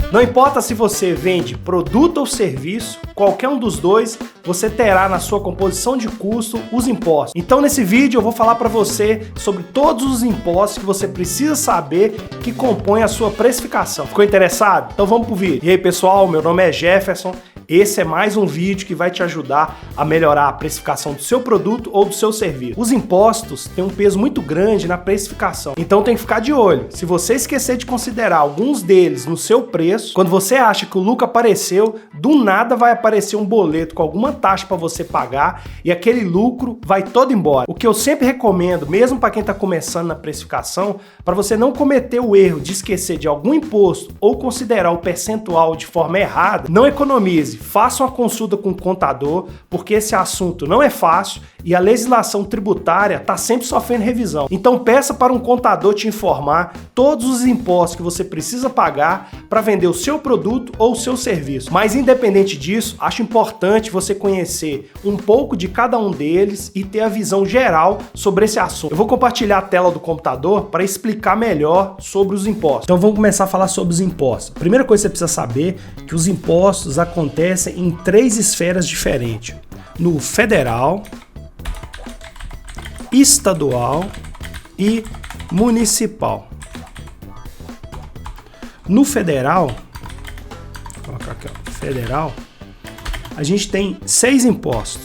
Não importa se você vende produto ou serviço, qualquer um dos dois, você terá na sua composição de custo os impostos. Então nesse vídeo eu vou falar para você sobre todos os impostos que você precisa saber que compõem a sua precificação. Ficou interessado? Então vamos pro vídeo. E aí pessoal, meu nome é Jefferson. Esse é mais um vídeo que vai te ajudar a melhorar a precificação do seu produto ou do seu serviço. Os impostos têm um peso muito grande na precificação, então tem que ficar de olho. Se você esquecer de considerar alguns deles no seu preço, quando você acha que o lucro apareceu, do nada vai aparecer um boleto com alguma taxa para você pagar e aquele lucro vai todo embora. O que eu sempre recomendo, mesmo para quem está começando na precificação, para você não cometer o erro de esquecer de algum imposto ou considerar o percentual de forma errada, não economize. Faça uma consulta com o contador, porque esse assunto não é fácil e a legislação tributária está sempre sofrendo revisão. Então peça para um contador te informar todos os impostos que você precisa pagar para vender o seu produto ou o seu serviço. Mas independente disso, acho importante você conhecer um pouco de cada um deles e ter a visão geral sobre esse assunto. Eu vou compartilhar a tela do computador para explicar melhor sobre os impostos. Então vamos começar a falar sobre os impostos. A primeira coisa que você precisa saber é que os impostos acontecem em 3 esferas diferentes: no federal, estadual e municipal. No federal, vou colocar aqui, ó, federal, a gente tem 6 impostos,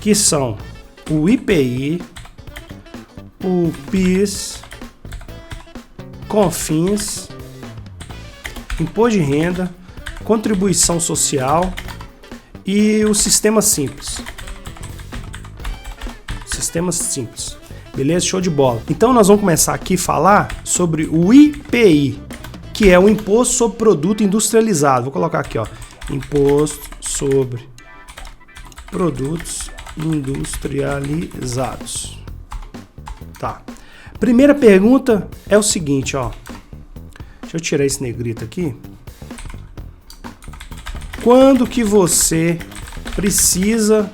que são o IPI, o PIS, CONFINS, Imposto de Renda, Contribuição Social e o Sistema Simples. Sistema Simples. Beleza? Show de bola. Então nós vamos começar aqui a falar sobre o IPI, que é o Imposto sobre Produto Industrializado. Vou colocar aqui, ó, Imposto sobre Produtos Industrializados. Tá. Primeira pergunta é o seguinte, ó. Deixa eu tirar esse negrito aqui. Quando que você precisa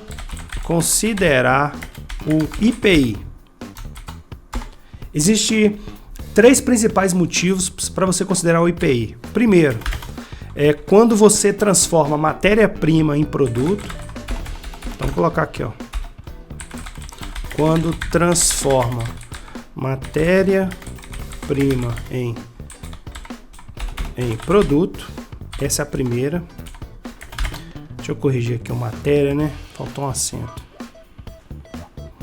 considerar o IPI? Existem 3 principais motivos para você considerar o IPI. Primeiro, é quando você transforma matéria-prima em produto. Então vou colocar aqui, ó. Quando transforma matéria-prima em produto, essa é a primeira. Deixa eu corrigir aqui a matéria, né? Faltou um acento.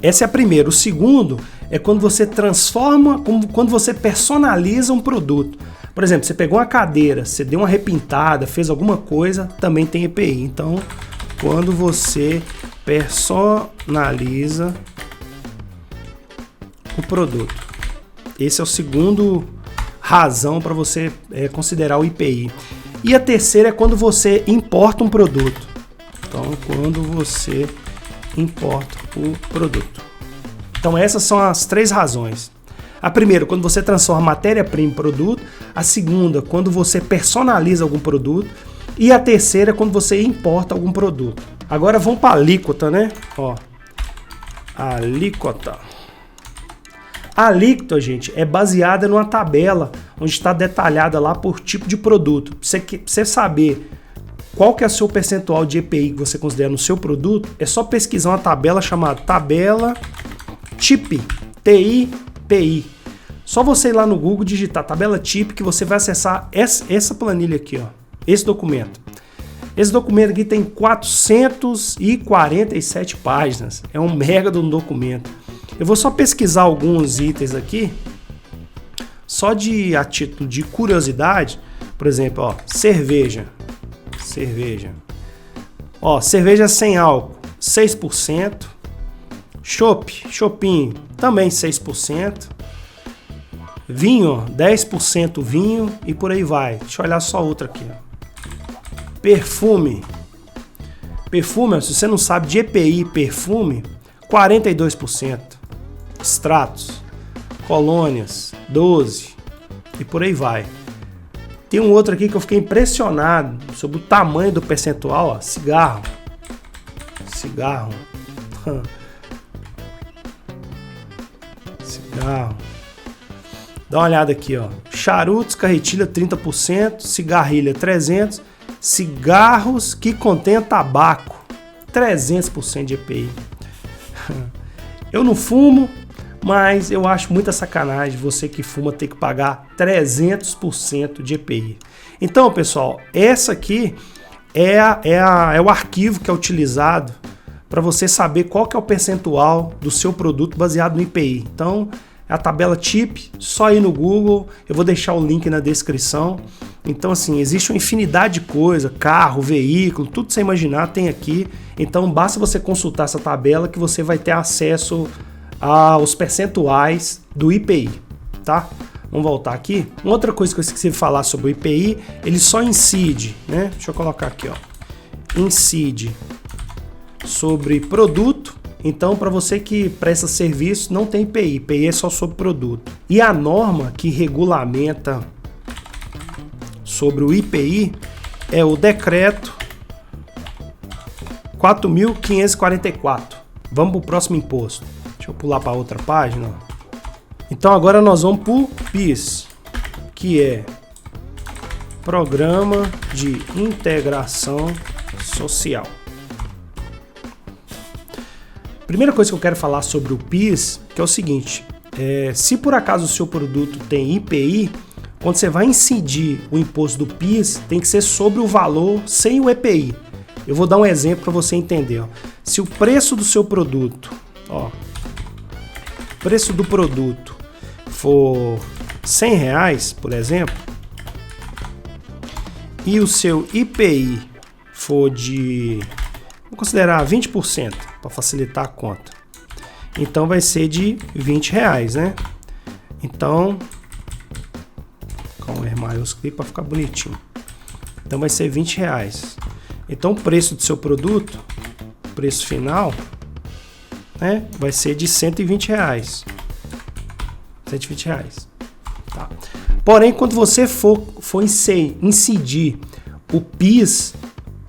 Essa é a primeira. O segundo é quando você transforma, quando você personaliza um produto. Por exemplo, você pegou uma cadeira, você deu uma repintada, fez alguma coisa, também tem IPI. Então, quando você personaliza o produto. Esse é o segundo razão para você considerar o IPI. E a terceira é quando você importa um produto. Então, quando você importa o produto. Então, essas são as 3 razões. A primeira, quando você transforma matéria-prima em produto. A segunda, quando você personaliza algum produto. E a terceira, quando você importa algum produto. Agora vamos para a alíquota, né? Ó, alíquota. A alíquota, gente, é baseada numa tabela onde está detalhada lá por tipo de produto. Pra você saber qual que é o seu percentual de IPI que você considera no seu produto, é só pesquisar uma tabela chamada tabela TIP, T-I-P-I. Só você ir lá no Google digitar tabela TIP que você vai acessar essa planilha aqui, ó, esse documento. Esse documento aqui tem 447 páginas, é um mega de um documento. Eu vou só pesquisar alguns itens aqui, só a título de curiosidade. Por exemplo, ó, cerveja. Ó, cerveja sem álcool, 6%. Chopinho, também 6%. Vinho, ó, 10% vinho e por aí vai. Deixa eu olhar só outra aqui, ó. Perfume, se você não sabe de EPI, perfume, 42%. Extratos, colônias, 12% e por aí vai. Tem um outro aqui que eu fiquei impressionado sobre o tamanho do percentual, ó, cigarro. Dá uma olhada aqui, ó. Charutos, carretilha 30%, cigarrilha 300%, cigarros que contêm tabaco 300% de EPI. Eu não fumo, mas eu acho muita sacanagem você que fuma ter que pagar 300% de EPI. Então, pessoal, essa aqui é o arquivo que é utilizado para você saber qual que é o percentual do seu produto baseado no IPI. Então, é a tabela TIP, só ir no Google, eu vou deixar o link na descrição. Então, assim, existe uma infinidade de coisa, carro, veículo, tudo que você imaginar tem aqui. Então, basta você consultar essa tabela que você vai ter acesso aos percentuais do IPI, tá? Vamos voltar aqui. Uma outra coisa que eu esqueci de falar sobre o IPI, ele só incide, né? Deixa eu colocar aqui, ó. Incide sobre produto. Então, para você que presta serviço, não tem IPI. IPI é só sobre produto. E a norma que regulamenta sobre o IPI é o decreto 4.544. Vamos para o próximo imposto. Deixa eu pular para outra página. Então, agora nós vamos para o PIS, que é Programa de Integração Social. Primeira coisa que eu quero falar sobre o PIS, que é o seguinte, se por acaso o seu produto tem IPI, quando você vai incidir o imposto do PIS, tem que ser sobre o valor sem o EPI. Eu vou dar um exemplo para você entender. Ó. Se o preço do seu produto, preço do produto for R$100, por exemplo, e o seu IPI for de, vou considerar 20%, para facilitar a conta. Então vai ser de R$20, né? Então, com o R maiúsculo para ficar bonitinho. Então vai ser R$20. Então o preço do seu produto, preço final, né, vai ser de R$120. R$120. Tá. Porém, quando você for incidir o PIS,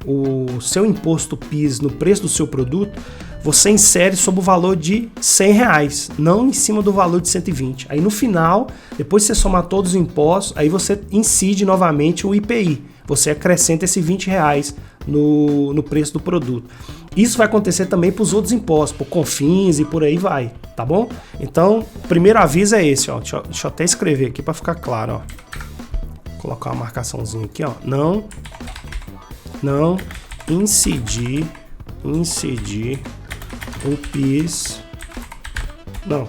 o seu imposto PIS no preço do seu produto, você insere sob o valor de R$100, não em cima do valor de 120. Aí no final, depois que você somar todos os impostos, aí você incide novamente o IPI. Você acrescenta esse R$20 no preço do produto. Isso vai acontecer também para os outros impostos, por CONFINS e por aí vai, tá bom? Então, o primeiro aviso é esse, ó. Deixa eu até escrever aqui para ficar claro, ó. Vou colocar uma marcaçãozinha aqui, ó. Não incidir o PIS. Não,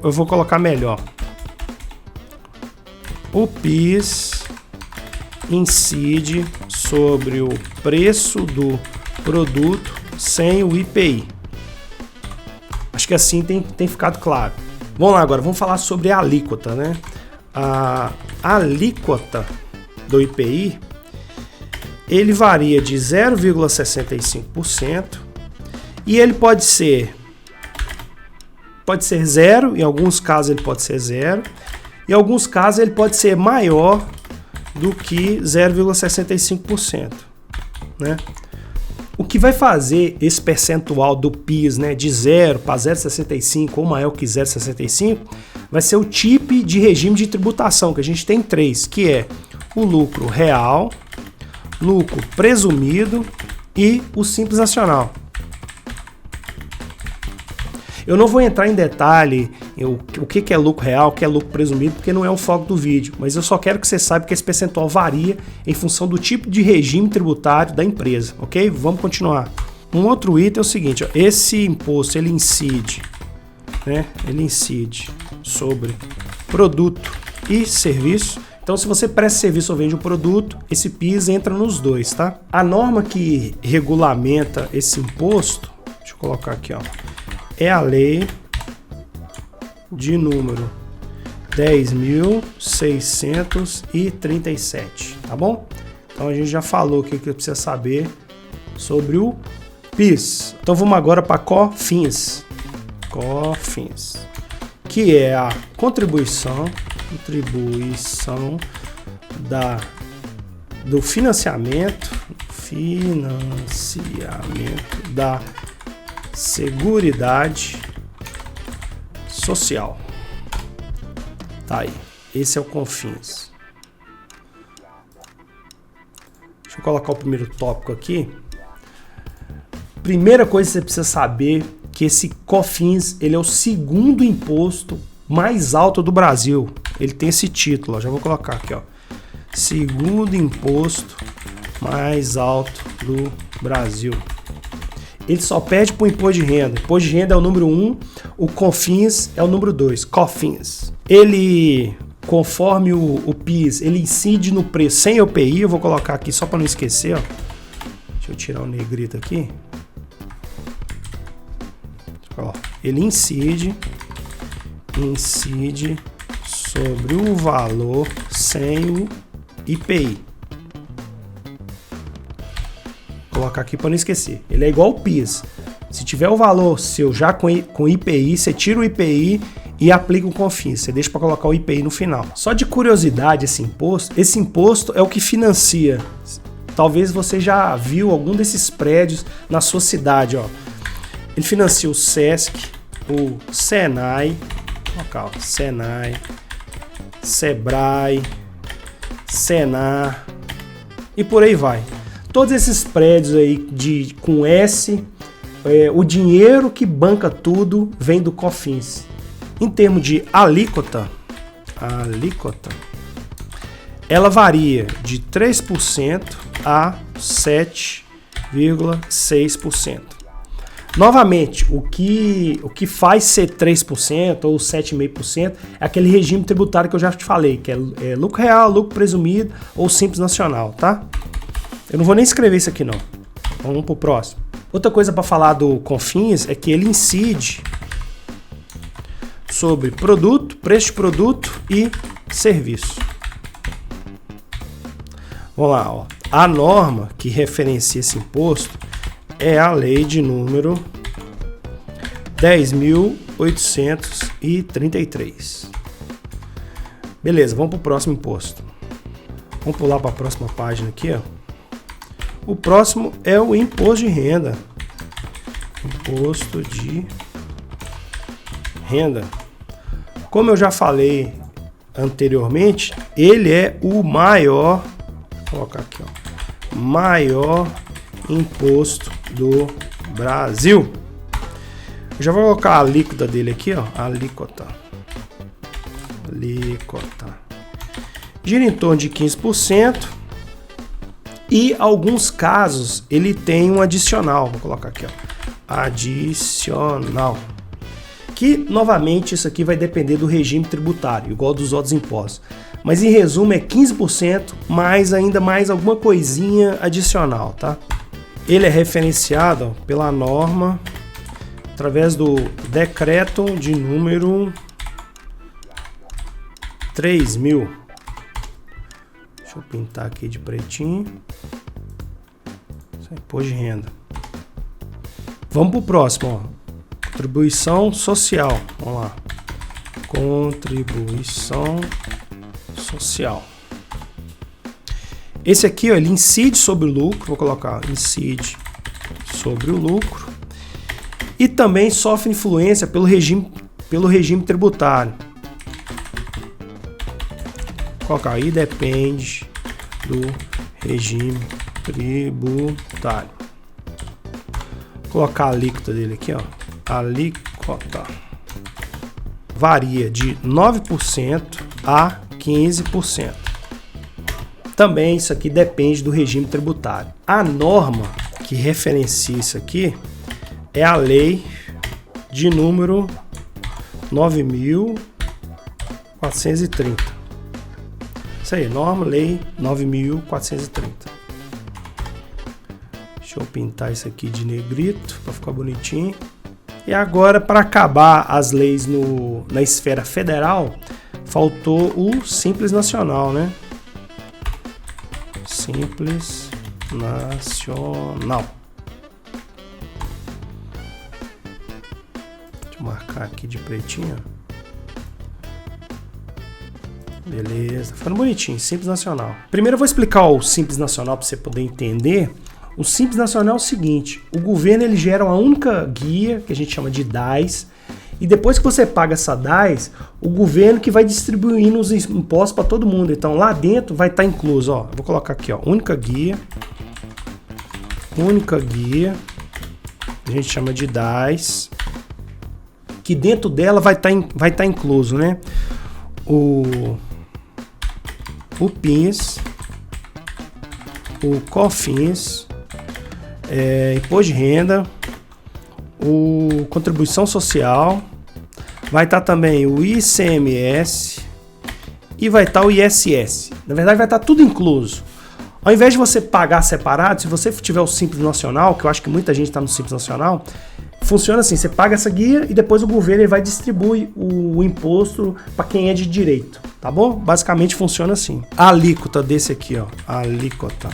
eu vou colocar melhor. O PIS incide sobre o preço do produto sem o IPI. Acho que assim tem ficado claro. Vamos lá agora, vamos falar sobre a alíquota, né? A alíquota do IPI, ele varia de 0,65% e ele pode ser zero, em alguns casos ele pode ser zero, em alguns casos ele pode ser maior do que 0,65%, né? O que vai fazer esse percentual do PIS, né, de 0 para 0,65 ou maior que 0,65 vai ser o tipo de regime de tributação, que a gente tem 3, que é o lucro real, lucro presumido e o Simples Nacional. Eu não vou entrar em detalhe o que é lucro real, o que é lucro presumido, porque não é o foco do vídeo, mas eu só quero que você saiba que esse percentual varia em função do tipo de regime tributário da empresa, ok? Vamos continuar. Um outro item é o seguinte, ó, esse imposto ele incide, né? Ele incide sobre produto e serviço. Então, se você presta serviço ou vende um produto, esse PIS entra nos dois, tá? A norma que regulamenta esse imposto, deixa eu colocar aqui, ó, é a lei de número 10.637, tá bom? Então a gente já falou o que precisa saber sobre o PIS. Então vamos agora para COFINS. COFINS, que é a contribuição do financiamento da Seguridade Social. Tá aí. Esse é o COFINS. Deixa eu colocar o primeiro tópico aqui. Primeira coisa que você precisa saber que esse COFINS, ele é o segundo imposto mais alto do Brasil. Ele tem esse título, ó, já vou colocar aqui, ó. Segundo imposto mais alto do Brasil. Ele só pede para o imposto de renda. O imposto de renda é o número 1, o COFINS é o número 2, COFINS. Ele, conforme o PIS, ele incide no preço sem EPI, eu vou colocar aqui só para não esquecer, ó. Deixa eu tirar o negrito aqui. Ó, ele incide sobre o valor sem o IPI. Vou colocar aqui para não esquecer. Ele é igual ao PIS. Se tiver o valor seu já com IPI, você tira o IPI e aplica o COFINS. Você deixa para colocar o IPI no final. Só de curiosidade, esse imposto é o que financia. Talvez você já viu algum desses prédios na sua cidade, ó. Ele financia o SESC, o Senai, Senai, Sebrae, Senar e por aí vai. Todos esses prédios aí com S, o dinheiro que banca tudo vem do COFINS. Em termos de alíquota, ela varia de 3% a 7,6%. Novamente, o que faz ser 3% ou 7,5% é aquele regime tributário que eu já te falei, que é lucro real, lucro presumido ou simples nacional, tá? Eu não vou nem escrever isso aqui não. Vamos pro próximo. Outra coisa para falar do COFINS é que ele incide sobre produto, preço de produto e serviço. Vamos lá, ó. A norma que referencia esse imposto é a lei de número 10.833. Beleza, vamos para o próximo imposto. Vamos pular para a próxima página aqui, ó. O próximo é o imposto de renda. Imposto de renda. Como eu já falei anteriormente, ele é o maior, vou colocar aqui, ó, maior imposto do Brasil. Eu já vou colocar a alíquota dele aqui, ó, alíquota. Gira em torno de 15%. E alguns casos ele tem um adicional, vou colocar aqui, ó, adicional, que novamente isso aqui vai depender do regime tributário, igual dos outros impostos, mas em resumo é 15% mais ainda mais alguma coisinha adicional, tá? Ele é referenciado, ó, pela norma através do decreto de número 3.000. Deixa eu pintar aqui de pretinho. Isso aí, imposto de renda. Vamos pro próximo, ó. Contribuição social. Vamos lá. Contribuição social. Esse aqui, ó, ele incide sobre o lucro. Vou colocar incide sobre o lucro. E também sofre influência pelo regime tributário. Colocar aí, depende do regime tributário. Vou colocar a alíquota dele aqui, ó. Alíquota varia de 9% a 15%. Também isso aqui depende do regime tributário. A norma que referencia isso aqui é a lei de número 9.430. Isso aí, norma, lei 9.430. Deixa eu pintar isso aqui de negrito para ficar bonitinho. E agora, para acabar as leis na esfera federal, faltou o Simples Nacional, né? Simples Nacional. Deixa eu marcar aqui de pretinho. Beleza, ficando bonitinho, Simples Nacional. Primeiro eu vou explicar o Simples Nacional para você poder entender. O Simples Nacional é o seguinte: o governo ele gera uma única guia, que a gente chama de DAS, E depois que você paga essa DAS, o governo que vai distribuindo os impostos para todo mundo. Então lá dentro vai estar incluso, ó, vou colocar aqui, ó, única guia, a gente chama de DAS, que dentro dela vai estar incluso, né? O PIS, o COFINS, imposto de renda, o contribuição social, vai estar também o ICMS e vai estar o ISS. Na verdade vai estar tudo incluso. Ao invés de você pagar separado, se você tiver o Simples Nacional, que eu acho que muita gente está no Simples Nacional, funciona assim, você paga essa guia e depois o governo ele vai distribuir o imposto para quem é de direito, tá bom? Basicamente funciona assim. A alíquota desse aqui, ó, a alíquota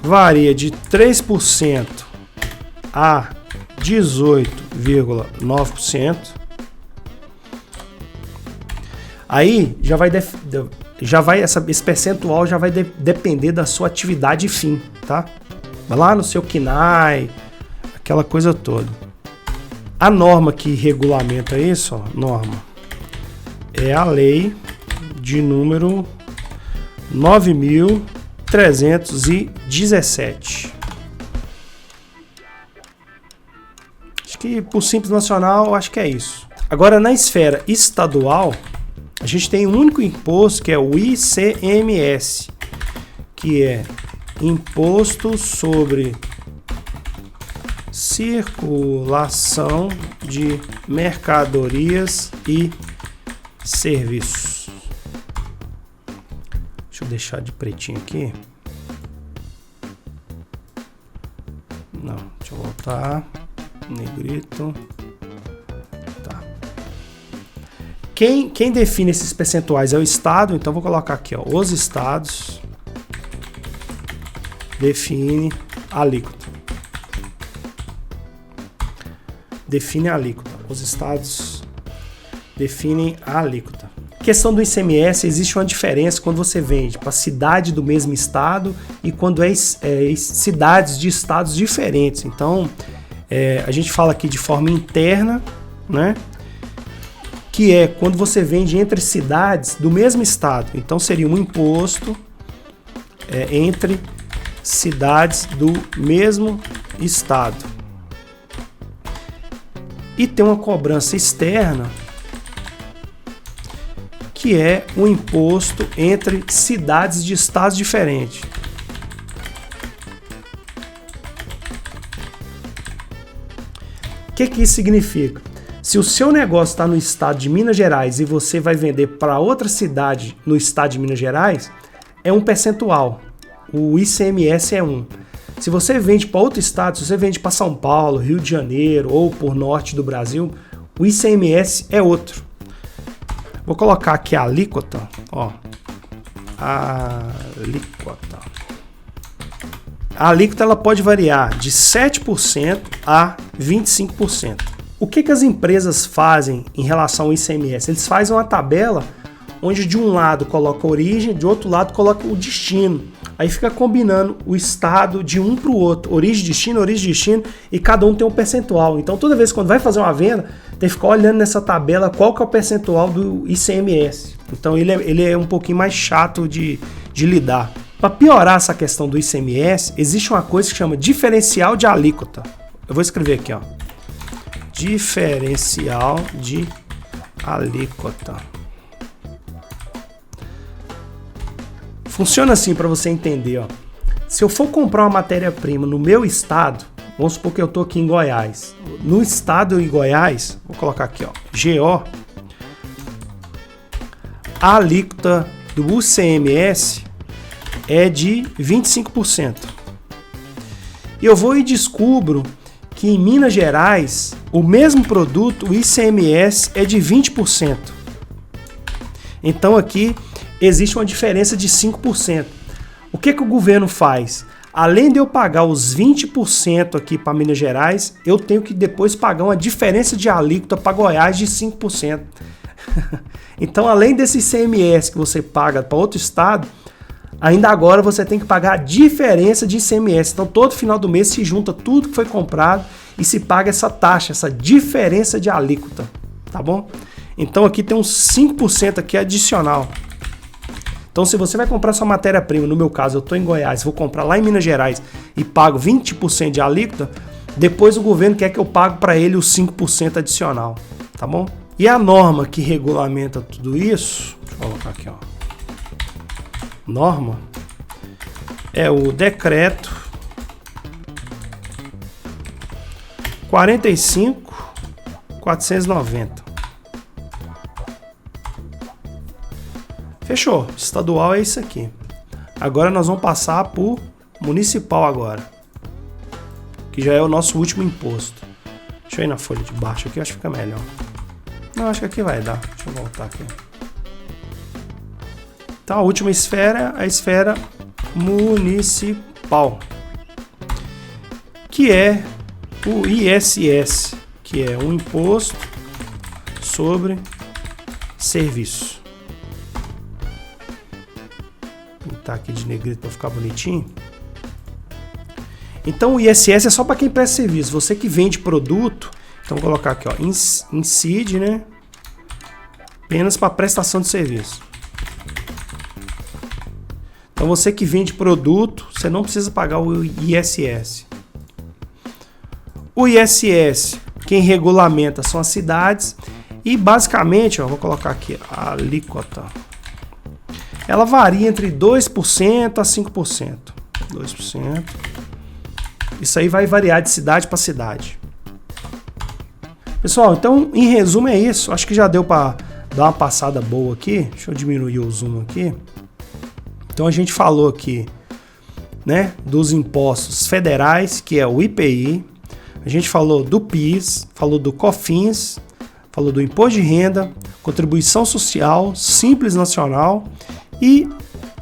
varia de 3% a 18,9%. Aí esse percentual já vai depender da sua atividade fim, tá? Vai lá no seu KNAI, aquela coisa toda. A norma que regulamenta isso, ó, norma, é a lei de número 9.317. Acho que por Simples Nacional, acho que é isso. Agora, na esfera estadual, a gente tem um único imposto, que é o ICMS, que é Imposto sobre Circulação de Mercadorias e Serviços. Deixa eu deixar de pretinho aqui. Não, deixa eu voltar. Negrito. Tá. Quem define esses percentuais é o Estado, então vou colocar aqui, ó, os estados define a alíquota. Define a alíquota. Os estados definem a alíquota. Questão do ICMS, existe uma diferença quando você vende para cidade do mesmo estado e quando é cidades de estados diferentes. Então, a gente fala aqui de forma interna, né? Que é quando você vende entre cidades do mesmo estado. Então, seria um imposto entre cidades do mesmo estado. E tem uma cobrança externa, que é o imposto entre cidades de estados diferentes. O que isso significa? Se o seu negócio está no estado de Minas Gerais e você vai vender para outra cidade no estado de Minas Gerais, é um percentual. O ICMS é 1. Se você vende para outro estado, se você vende para São Paulo, Rio de Janeiro ou por norte do Brasil, o ICMS é outro. Vou colocar aqui a alíquota, ó. Alíquota. A alíquota ela pode variar de 7% a 25%. O que as empresas fazem em relação ao ICMS? Eles fazem uma tabela onde de um lado coloca a origem, de outro lado coloca o destino. Aí fica combinando o estado de um para o outro, origem, destino, e cada um tem um percentual. Então toda vez que quando vai fazer uma venda, tem que ficar olhando nessa tabela qual que é o percentual do ICMS. Então ele é um pouquinho mais chato de lidar. Para piorar essa questão do ICMS, existe uma coisa que chama diferencial de alíquota. Eu vou escrever aqui, ó. Diferencial de alíquota. Funciona assim para você entender, ó. Se eu for comprar uma matéria-prima no meu estado, vamos supor que eu tô aqui em Goiás. No estado de Goiás, vou colocar aqui, ó, GO, a alíquota do ICMS é de 25%. E eu vou e descubro que em Minas Gerais, o mesmo produto, o ICMS é de 20%. Então aqui existe uma diferença de 5%. O que o governo faz? Além de eu pagar os 20% aqui para Minas Gerais, eu tenho que depois pagar uma diferença de alíquota para Goiás de 5%. Então, além desse ICMS que você paga para outro estado, ainda agora você tem que pagar a diferença de ICMS. Então todo final do mês se junta tudo que foi comprado e se paga essa taxa, essa diferença de alíquota, tá bom? Então aqui tem uns 5% aqui adicional. Então se você vai comprar sua matéria-prima, no meu caso eu estou em Goiás, vou comprar lá em Minas Gerais e pago 20% de alíquota, depois o governo quer que eu pague para ele os 5% adicional, tá bom? E a norma que regulamenta tudo isso, deixa eu colocar aqui, ó. Norma é o decreto 45.490. Fechou. Estadual é isso aqui. Agora nós vamos passar por municipal agora, que já é o nosso último imposto. Deixa eu ir na folha de baixo aqui, acho que fica melhor. Não, acho que aqui vai dar. Deixa eu voltar aqui. Então a última esfera é a esfera municipal, que é o ISS, que é o Imposto sobre Serviço. Vou botar aqui de negrito para ficar bonitinho. Então o ISS é só para quem presta serviço. Você que vende produto, então vou colocar aqui, ó, incide, né? Apenas para prestação de serviço. Então você que vende produto, você não precisa pagar o ISS. O ISS, quem regulamenta são as cidades e basicamente, ó, vou colocar aqui a alíquota. Ela varia entre 2% a 5%. 2%. Isso aí vai variar de cidade para cidade. Pessoal, então em resumo é isso. Acho que já deu para dar uma passada boa aqui. Deixa eu diminuir o zoom aqui. Então a gente falou aqui, né, dos impostos federais, que é o IPI. A gente falou do PIS, falou do COFINS, falou do Imposto de Renda, Contribuição Social, Simples Nacional e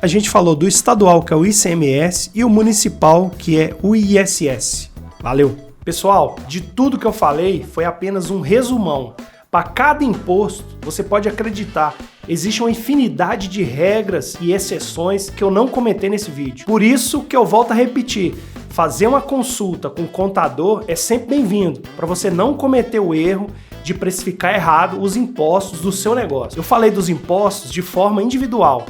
a gente falou do estadual, que é o ICMS, e o municipal, que é o ISS. Valeu! Pessoal, de tudo que eu falei foi apenas um resumão. Para cada imposto, você pode acreditar, existe uma infinidade de regras e exceções que eu não comentei nesse vídeo. Por isso que eu volto a repetir, fazer uma consulta com o contador é sempre bem-vindo, para você não cometer o erro de precificar errado os impostos do seu negócio. Eu falei dos impostos de forma individual,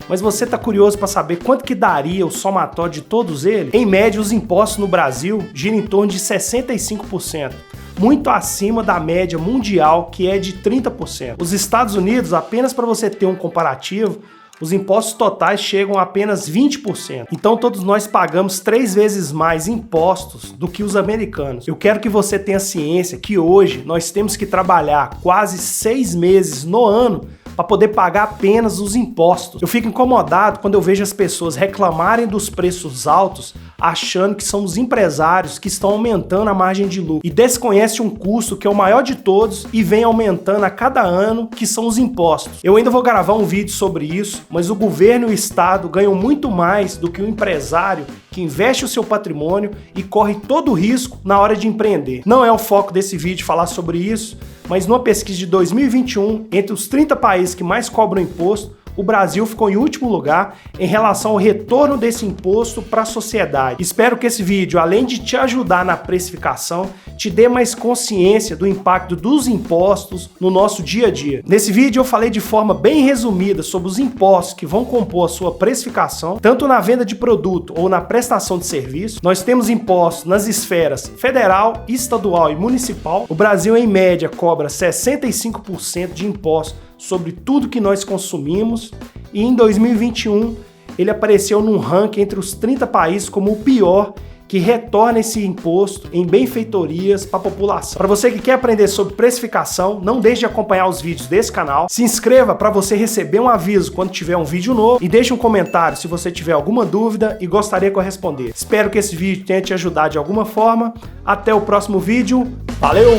mas você está curioso para saber quanto que daria o somatório de todos eles? Em média, os impostos no Brasil giram em torno de 65%. Muito acima da média mundial, que é de 30%. Os Estados Unidos, apenas para você ter um comparativo, os impostos totais chegam a apenas 20%. Então todos nós pagamos 3 vezes mais impostos do que os americanos. Eu quero que você tenha ciência que hoje nós temos que trabalhar quase 6 meses no ano para poder pagar apenas os impostos. Eu fico incomodado quando eu vejo as pessoas reclamarem dos preços altos, achando que são os empresários que estão aumentando a margem de lucro e desconhece um custo que é o maior de todos e vem aumentando a cada ano, que são os impostos. Eu ainda vou gravar um vídeo sobre isso, mas o governo e o Estado ganham muito mais do que o empresário que investe o seu patrimônio e corre todo o risco na hora de empreender. Não é o foco desse vídeo falar sobre isso, mas numa pesquisa de 2021, entre os 30 países que mais cobram imposto, o Brasil ficou em último lugar em relação ao retorno desse imposto para a sociedade. Espero que esse vídeo, além de te ajudar na precificação, te dê mais consciência do impacto dos impostos no nosso dia a dia. Nesse vídeo eu falei de forma bem resumida sobre os impostos que vão compor a sua precificação, tanto na venda de produto ou na prestação de serviço. Nós temos impostos nas esferas federal, estadual e municipal. O Brasil, em média, cobra 65% de impostos sobre tudo que nós consumimos, e em 2021 ele apareceu num ranking entre os 30 países como o pior que retorna esse imposto em benfeitorias para a população. Para você que quer aprender sobre precificação, não deixe de acompanhar os vídeos desse canal, se inscreva para você receber um aviso quando tiver um vídeo novo e deixe um comentário se você tiver alguma dúvida e gostaria que eu respondesse. Espero que esse vídeo tenha te ajudado de alguma forma. Até o próximo vídeo. Valeu!